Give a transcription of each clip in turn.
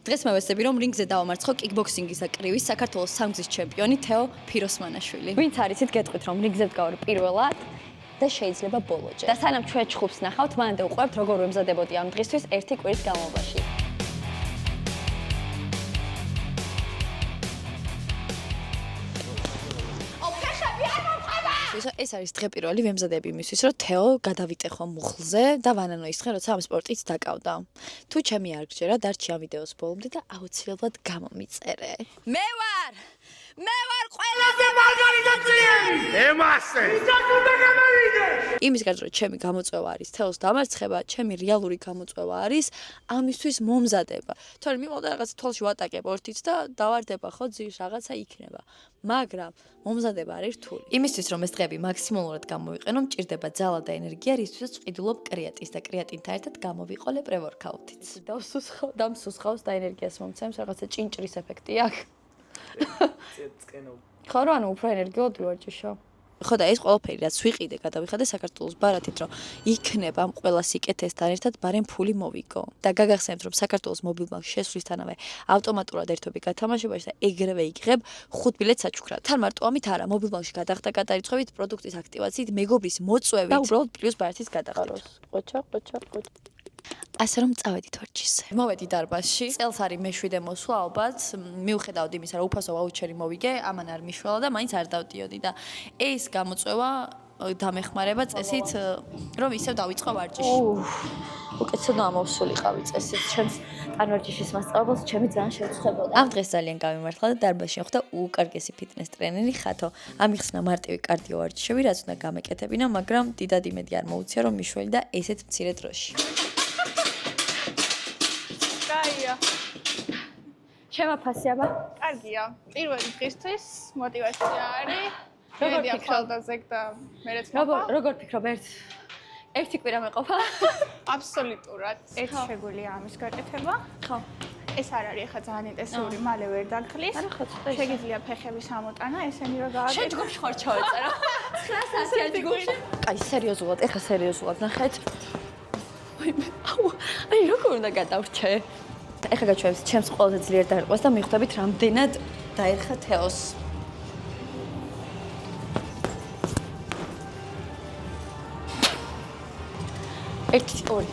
დღეს მევეცდები რომ რინგზე დავამარცხო კიკბოქსინგის და კრივის საქართველოს სამგზის ჩემპიონი თეო ფიროსმანაშვილი. ვინც არიცით გეტყვით რომ რინგზე ვდგავარ პირველად და შეიძლება ბოლოჯერ. და სანამ ჩვენ ჩხუბს ნახავთ, მანამდე უყვებთ როგორ ვემზადებოდი ამ დღისთვის ერთი კვირის განმავლობაში. ეს არის დღე პირველი ვემზადები იმისთვის, რომ თეო გადავიტეხო მუხლზე და ვანანო ისხე, როცა ამ სპორტით დაკავდა. თუ ჩემი არ გჯერა, დარჩი ამ ვიდეოს ბოლომდე და აუცილებლად გამომიწერე. მე ვარ ყველაზე მაგალითაციანი! ემასე! ისაც უნდა გამოვიდეს! იმის გარდა რომ ჩემი გამოწვევა არის თეოს დამარცხება, ჩემი რეალური გამოწვევა არის ამისთვის მომზადება. თორემ მიმოვდა რაღაცა თვალში ვატაკებ ორთიც და დავარდება ხო ძირს რაღაცა იქნება. მაგრამ მომზადება არის რთული. იმისთვის რომ ეს დღეები მაქსიმალურად გამოვიყენო, მჭირდება ძალა და ენერგია, რისთვისაც ვყიდულობ კრეატინს და კრეატინთან ერთად გამოვიყოლე პრევორქაუთით. დამსუსხავს და ენერგიას მომცემს, რაღაცა ჭინჭრის ეფექტი აქვს. ხო რა, ანუ უფრო ენერგიულად ვარჯიშო. ხო და ეს ყველაფერი რაც ვიყიდე, გადავიხადე საქართველოს ბარათით, რომ იქნება ამ ყველა სიკეთესთან ერთად ბარემ ფული მოვიგო. და გაგახსენებთ, რომ საქართველოს მობილბანკს შესვლისთანავე ავტომატურად ერთობი გათამაშებაში და ეგრევე იგრებ 5 ბილეთს საჩუქრად. თან მარტო ამით არა, მობილბანკში გადახდა გადარიცხვებით, პროდუქტის აქტივაციით, მეგობრის მოწვევით და უბრალოდ პლუს ბარათის გადახდით. ყოჩა. ასე რომ წავედით ვარჯიშზე. მოვედი დარბაზში. წელს არის მე-7 მოსვლა ალბათ. მიუხედავად იმისა, რომ უფასო ვაუჩერი მოვიგე, ამან არ მიშველა და მაინც არ დავდიოდი და ეს გამოწვევა დამეხმარება წესით, რომ ისევ დავიწყო ვარჯიში. უკეთესად ამოვსულიყავი წესით. ჩემს ტანვარჯიშის მასწავლებელს ჩემი ძალიან შეუცხებოდა. ამ დღეს ძალიან გამიმართლა და დარბაზში მოხდა უკარგესი ფიტნეს ტრენერი ხათო. ამიხსნა მარტივი კარდიო ვარჯიშები, რაც უნდა გამეკეთებინა, მაგრამ დიდად იმედი არ მოუწია, რომ მიშველი და ესეთ მცირე დროში. კაია. შემაფასე აბა? კარგია. პირველი დღისთვის мотиваცია არის. როგორ ფიქრობ და მერეც მოყვა? როგორ ფიქრობ ერთი კვირა მეყოფა? აბსოლუტურად. ერთ შეგვიძლია ამის გაკეთება. ხო. ეს არ არის ახლა ძალიან ინტენსიური, მალე ვერ დაგხლის. შეგიძლია ფეხების ამოტანა, ესენი რა გააკეთო? შენ ჯგუფში ხარ ჩავეწერა. 9 საათია ჯგუფში. კაი, სერიოზულად, ეხლა სერიოზულად ნახეთ. აი, როგორ უნდა გადავრჩე? ეხლა გაჩვენებს, ჩემს ყველაზე ძლიერ დაერყვეს და მიხვდებით, რამდენად დაერხა თეოს. ერთი, ორი.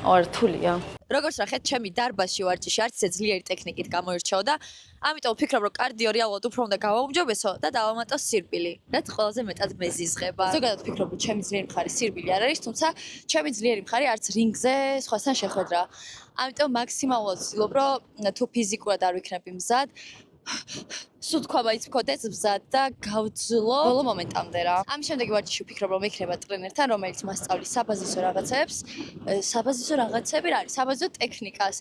რთულია. როგორც ნახეთ, ჩემი დარბაზში ვარჯიში არც ისე ძლიერი ტექნიკით გამოირჩეო და ამიტომ ვფიქრობ, რომ კარდიო რეალურად უფრო უნდა გავაუმჯობესო და დავამატო სირბილი, რაც ყველაზე მეტად მეზიზღება. ზოგადად ვფიქრობ, რომ ჩემი ძლიერი მხარე სირბილი არ არის, თუმცა ჩემი ძლიერი მხარე არც რინგზე სხვასთან შეხვედრა. ამიტომ მაქსიმალურად ვცდილობ, რომ თუ ფიზიკურად არ ვიქნები მზად, სულ თქვა მაინც მქონდეს მზად და გავძლო ბოლო მომენტამდე რა. ამის შემდეგ ვარჯიში ვფიქრობ, რომ ექნება ტრენერთან, რომელიც მასწავლის საბაზისო რაღაცებს. საბაზისო რაღაცები რა არის? საბაზისო ტექნიკას.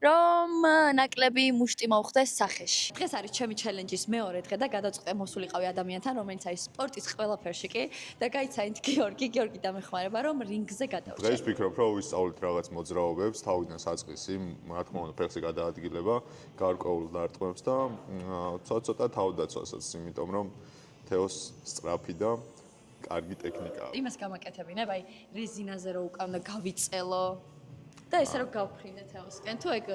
რომ ნაკლები მუშტი მოვხდეს სახეში. დღეს არის ჩემი ჩელენჯის მეორე დღე და გადაწყვეტე მოსულიყავი ადამიანთან, რომელიც არის სპორტის ყველაფერში კი და გაიცანით გიორგი დამეხმარება, რომ რინგზე გადავჭერ. დღეს ვფიქრობ, რომ ვისწავლით რაღაც მოძრაობებს, თავიდან საწყისი, რა თქმა უნდა, ფეხზე გადაადგილება, გარკვეულ დარტყმებს და ცოტა თავდაცვასაც, იმიტომ რომ თეოს სწრაფი და კარგი ტექნიკაა. იმას გამაკეთებინებ, აი რეზინაზე რო უკან და გავიწელო. და ესე რომ გავფრინდე თეოსკენ, თუ ეგ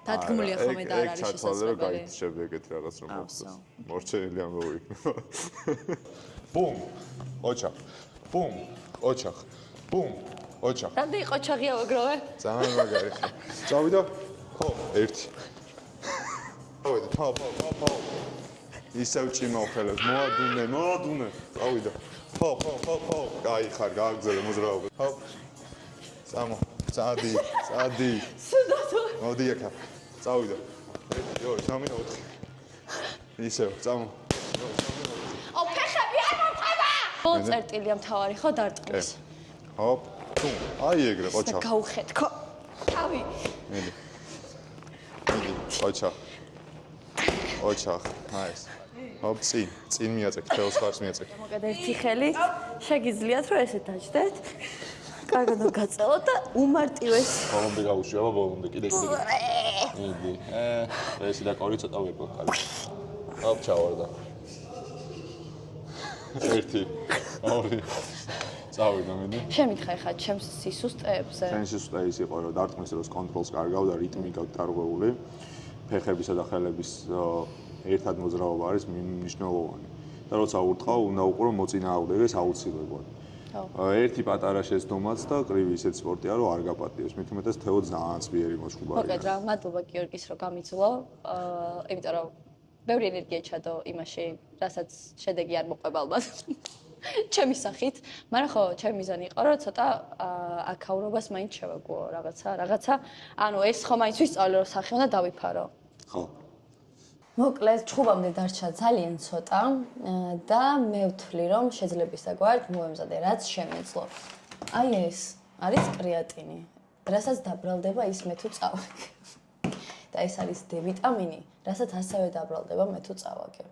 დადგმულია ხოლმე და არ არის შესაძლებელი. გაიჩები ეგეთი რაღაც რომ მოხდეს. მორჩენილი ამბობი. ბუმ. ოჩახ. ბუმ. ოჩახ. ბუმ. ოჩახ. რამდენი ყოჩაღია ვაგროვე? ძალიან მაგარი ხარ. წავიდა? ხო, ერთი. წავიდა. ხო. ისევ ჭიმავ ხელებს. მოადუნე. წავიდა. ხო. კაი ხარ, გააგზავნე მოძრაობა. ხო. წამო. წადი. მოდი აქ. წავიდა. 1 2 3 4. ისევ, წამო. ფეხები არ მომწყება! წერტილია მთავარი ხო დარტყმის. ჰოპ. აი ეგრე, ყოჩა. გაუხეთქო. თავი. მიდი, ოჩახ. აი ეს. ჰოპ, წინ მიაწեք, თეოს ხარს მიაწեք. მოგედა ერთი ხელი, შეგიძლიათ რომ ესე დაждდეთ. კარგად გაწელოთ და უმარტივეს. ბოლომდე გავუშვი, აბა ბოლომდე კიდე. მიდი. ესე და კორი ცოტა ვიყო, კარგი. ჰოპ, ჩავარდა. ერთი. ორი. წავიდა მედი. შემითხა ხა ჩემს სისუსტეებზე. შენ სისუსტე ის იყო რომ დარტყმის დროს კონტროლს კარგავ და რიტმი გაქვს დარღვეული. ფეხებისა და ხელების ერთად მოძრაობა არის მნიშვნელოვანი. და როცა ურტყავ, უნდა უყურო მოწინააღმდეგეს აუცილებლად. ერთი პატარა შეცდომაც და კრივი ისეთ სპორტია, რომ არ გაპატიოს. მით უმეტეს თეო ძალიან ძლიერი მოწყობილია. მოგეთ რა, მადლობა გიორგის რომ გამიძლო. იმიტომ რომ ბევრი ენერგია ჩადო იმაში, რასაც შედეგი არ მოყვება ალბათ. ჩემი სახით, მაგრამ ხო, ჩემი მიზანი იყო, რომ ცოტა აქაურობას მაინც შევაგუო რაღაცა. ანუ ეს ხო მაინც ვისწავლე, რომ სახე უნდა დავიფარო. ხო. მოკლედ, ჩხუბამდე დარჩა ძალიან ცოტა და მე ვთვლი, რომ შეძლებისდაგვარად მოვემზადე, რაც შემეძლო. აი ეს არის კრეატინი, რასაც დაბრალდება ის მე თუ წავაგე. და ეს არის D ვიტამინი, რასაც ასევე დაბრალდება მე თუ წავაგე.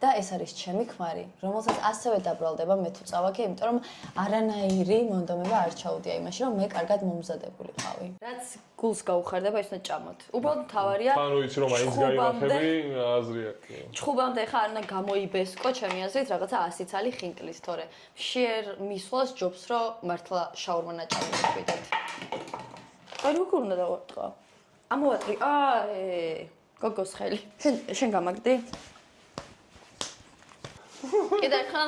და ეს არის ჩემი ქმარი, რომელსაც ასევე დაბრალდება მე თუ წავაგე, იმიტომ რომ არანაირი მონდომება არ ჩაუდია იმაში, რომ მე კარგად მომზადებული ყავი. რაც გულს გაუხარდება, ის უნდა ჭამოთ. უბრალოდ მთავარია. თან ვიცი რომ აინც გაიმახები, აზრია. ჩხუბამდე ხა არ უნდა გამოიბესკო, ჩემი აზრით, რაღაცა 100 ცალი ხინკლის, თორე შეერ მისვლას ჯობს, რომ მართლა შაურმა ნაჭამი მივიდეთ. აი როგორ უნდა დავარტყა? ამოვატრი. გოგოს ხელი. შენ გამაგდი? კიდე ხა?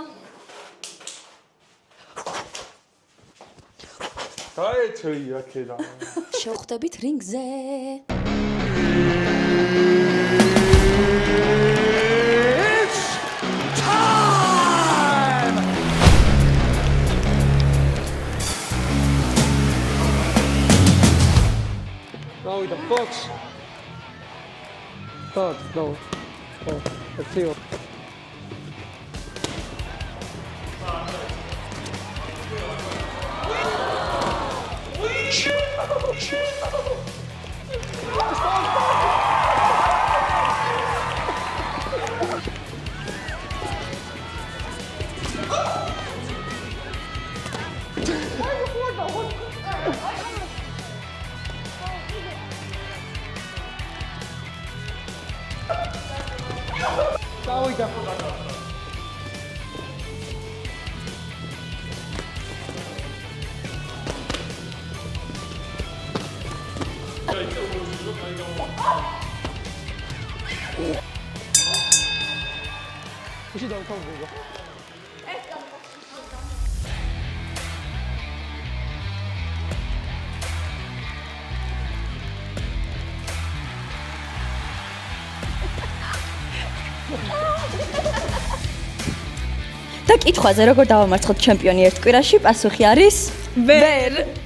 გაეჩვი აქედან. შევხვდებით რინგზე. Davide, Fox. Fox, no. Oh, let's see. Davide. 혹시 너 처음 보고? და კითხვაზე როგორ დავამარცხოთ ჩემპიონი ერთ კვირაში? პასუხი არის ვერ.